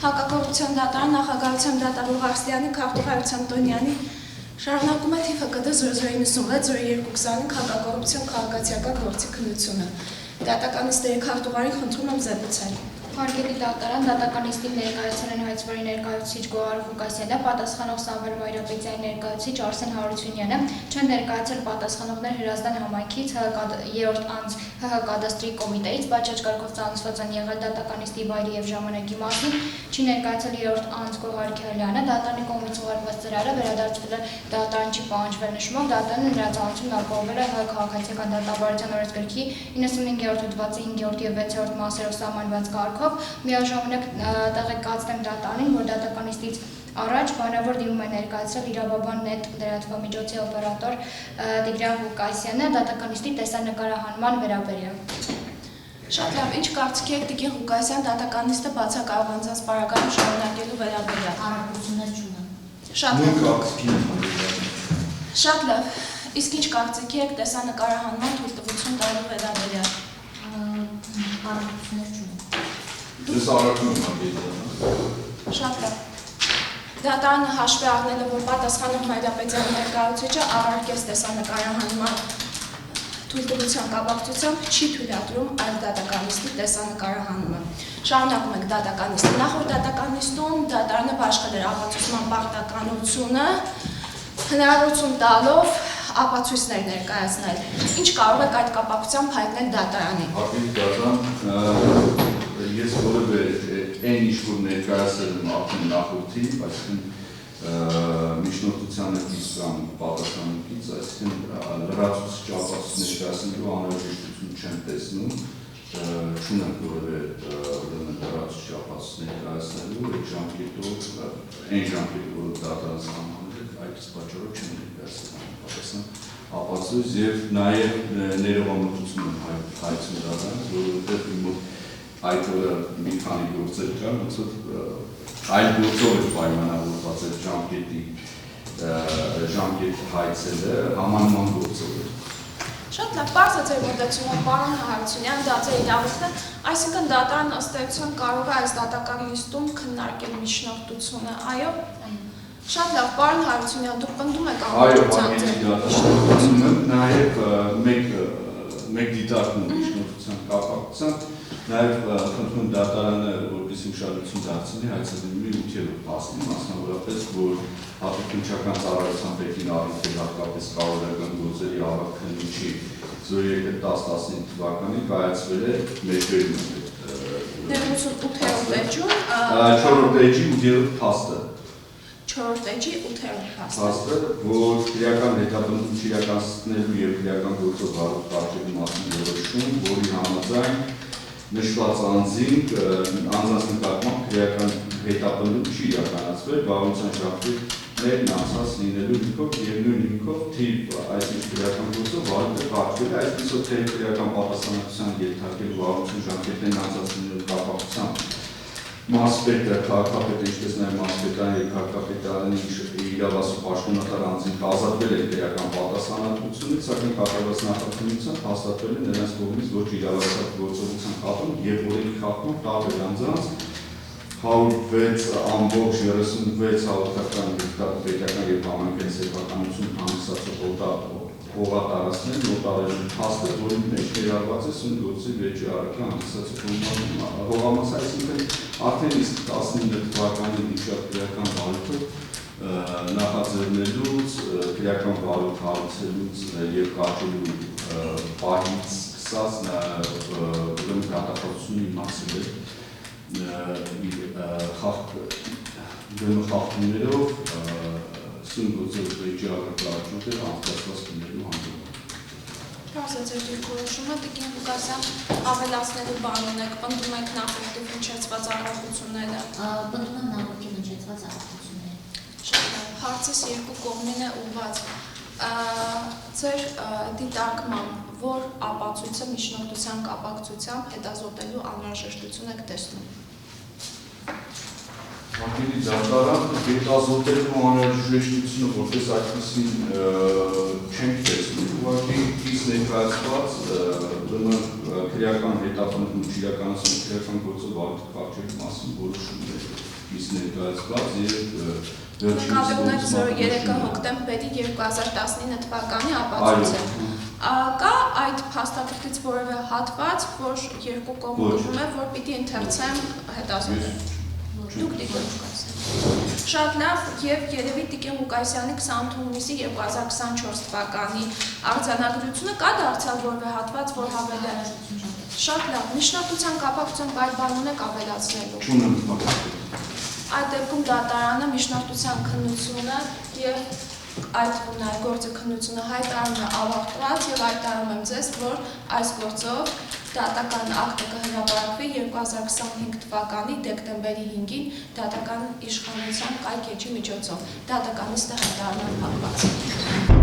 Հակակոռուպցիոն դատարան նախագահության դատավոր Արսլյանի Քարտուղարության Տոնյանի շարունակում է ԹԻՖԿԴ 0096-0225 հակակոռուպցիոն քաղաքացիական գործի քննությունը։ Դատականիստների քարտուղարին խնդրում եմ զեկուցել։ Հարգելի դատարան, դատականիստին ներկայացել են հայցվարի ներկայացուցիչ Գոհար Ղուկասյանը, պատասխանող Սամվել Մայրապետյանի ներկայացուցիչ Արսեն Հարությունյանը, չեն ներկայացել պատասխանողներ Հրազդան համայնքից 3-րդ անձ ՀՀ կադաստրի կոմիտեից, բաժաճ կարգով ծանոթված են եղել դատականիստի վայրի եւ ժամանակի մասին, չի ներկայացել 3-րդ անձ Գոհար Քյալյանը, դատարանի կողմից ուղարկված ծրարը վերադարձվել է դատարանչի պահանջվել նշումով, դատարանը նրա ծանոթությունն ապահովել է ՀՀ քաղաքացիական դատավարության օրենսգրքի 95-րդ հոդվածի 5-րդ եւ 6-րդ մասերով սահմանված կարգով միաժամանակ տեղեկացնեմ դատարանին, որ դատականիստից առաջ բանավոր դիմում է ներկայացրել իրավաբան նետ լրատվամիջոցի օպերատոր Տիգրան Ղուկասյանը դատականիստի տեսանկարահանման վերաբերյալ։ Շատ լավ, ինչ կարծիք եք Տիգրան Ղուկասյան դատականիստը բացակայող անձանց պարագայում շարունակելու վերաբերյալ։ Առարկություններ չունեմ։ Շատ լավ, իսկ ինչ կարծիք եք տեսանկարահանման թույլտվություն տալու վերաբերյալ։ Առարկություններ չունեմ։ Դες առարկում եմ Շատ լավ։ Դատարանը հաշվի առնելով, որ պատասխանող Մայրապետյանի ներկայացուցիչը առարկեց տեսանկարահանման թույլտվության կապակցությամբ չի թույլատրում այլ դատականիստի տեսանկարահանումը։ Շարունակում ենք դատականիստի։ Նախորդ դատականիստում դատարանը բաշխել էր ապացուցման պարտականությունը, հնարավորություն տալով ապացույցներ ներկայացնել։ Ինչ կարող եք այդ կապակցությամբ հայտնել դատարանին։ Հարգելի դատարան, ես որևէ այն ինչ որ ներկայացել եմ արդեն նախորդին, այսինքն միջնորդության ներքից կամ պատասխանատվից, այսինքն լրացուցիչ ապացույց ներկայացնելու անհրաժեշտություն չեմ տեսնում, չունեմ որևէ լրացուցիչ ապացույց ներկայացնելու, այդ ժամկետով, այն ժամկետով, որ դատարանը սահմանել է, այդ պատճառով չեմ ներկայացնում ապացույց եւ նաեւ ներողամտություն եմ հայցում դատարանից, որովհետեւ իմ մոտ այդ օրը մի քանի գործեր կան, ոնց այլ գործով է պայմանավորված այդ ժամկետի հայցելը համանման գործով է։ Շատ լավ, պարզ է ձեր մոտեցումը, պարոն Հարությունյան, դա ձեր իրավունքն է, այսինքն դատարան ըստ էության կարող է այս դատականիստում քննարկել միջնորդությունը, այո։ Շատ լավ, պարոն Հարությունյան, դուք պնդում եք ամբողջությամբ ձեր միջնորդությունը, նաեւ մեկ դիտարկում միջնորդության կապակցությամբ, նաեւ խնդրում դատարանը որպեսզի ուշադրություն դարձնի հայցելուի 8-րդ փաստին, մասնավորապես, որ հատուկենչական ծառայության պետին առիթի հատկապես կառավարական գործերի ավագ քննիչի 03-10-15 թվականին կայացվել է մեջբերում։ Ներողություն 8-րդ էջում 4-րդ էջի 8-րդ փաստը։ 4-րդ էջի 8-րդ փաստը, որ քրեական հետապնդում իրականացնելու եւ քրեական գործով վարող կարճելու մասին որոշում, որի համաձայն նշված անձինք անձանց նկատմամբ քրեական հետապնդում չի իրականացվել, վարության շարքերն անցած լինելու հիմքով եւ նույն հիմքով թիվ այսինչ քրեական գործով վարույթը կարճվել է, այսպիսով թե քրեական պատասխանատվության ենթարկելու վարություն շարքերն անցած լինելու կապակցությամբ Մասպետը, քաղաքապետը, ինչպես նաև մասպետային եւ քաղաքապետարանի իրավասու պաշտոնատար անձինք ազատվել է քրեական պատասխանատվությունից, սակայն կատարված նախաձեռնությամբ հաստատվել է նրանց կողմից ոչ իրավասու գործողության խախտում եւ օրենքի խախտում տարբեր անձանց 106.36 հաղորդական պետական եւ համայնքային սեփականություն հանդիսացող հողատարածքներ նոտարելու փաստը, որի մեջ ներառված է սուն գործի վեճի առարկա հանդիսացող հողամաս, այսինքն արդեն իսկ 19 թվականի իշապ վարույթով նախաձեռնելուց, քրեական վարույթ հարուցելուց եւ կարճելու պահից սկսած կատակարությունի մասին է խախտումներով սուն գործով վեճի առարկա արդյունքները անցկացված լինելու հանդիպում։ Պարզացեր դիրքորոշումը, Տիգրան Ղուկասյան, ավելացնելու բան ունեք, պնդում եք նախորդին հնչեցված առարկությունները։ Պնդում եմ նախորդին հնչեցված առարկությունները։ Շատ լավ, հարցս երկու կողմին է ուղղված։ Ձեր դիտարկմամբ, որ ապացույցը միջնորդության կապակցությամբ հետազոտելու անհրաժեշտություն եք տեսնում։ Հարգելի դատարան, հետազոտելու անհրաժեշտությունը որպես այդպիսին չենք տեսնում, ուղղակի իսկ ներկայացված քրեական հետապնդում իրականացնում քրեական գործով վարույթ կարճելու մասին որոշումներ ներկայացված եւ Նկատի ունեք 03 հոկտեմբերի 2019 թվականի ապացույցը։ Կա այդ փաստաթղթից որևէ հատված, որ երկու կողմը ուզում է, որ պիտի ընթերցեմ հետազոտել։ Դուք Տիկին Ղուկասյան։ Շատ լավ, եւ երևի Տիկին Ղուկասյանի 28 հունիսի 2024 թվականի արձանագրությունը կա դարձյալ որևէ հատված, որ հավելել է։ Շատ լավ, միջնորդության կապակցությամբ այդ բանն ունեք ավելացնելու։ Չունեմ։ Այդ դեպքում դատարանը միջնորդության քննությունը եւ այդ գործի քննությունը հայտարարում է ավարտված եւ հայտարարում եմ ձեզ, որ այս գործով դատական ակտը կհրապարակվի 2025 թվականի դեկտեմբերի 5-ին դատական իշխանության կայքեջի միջոցով։ Դատական նիստը հայտարարում է փակված։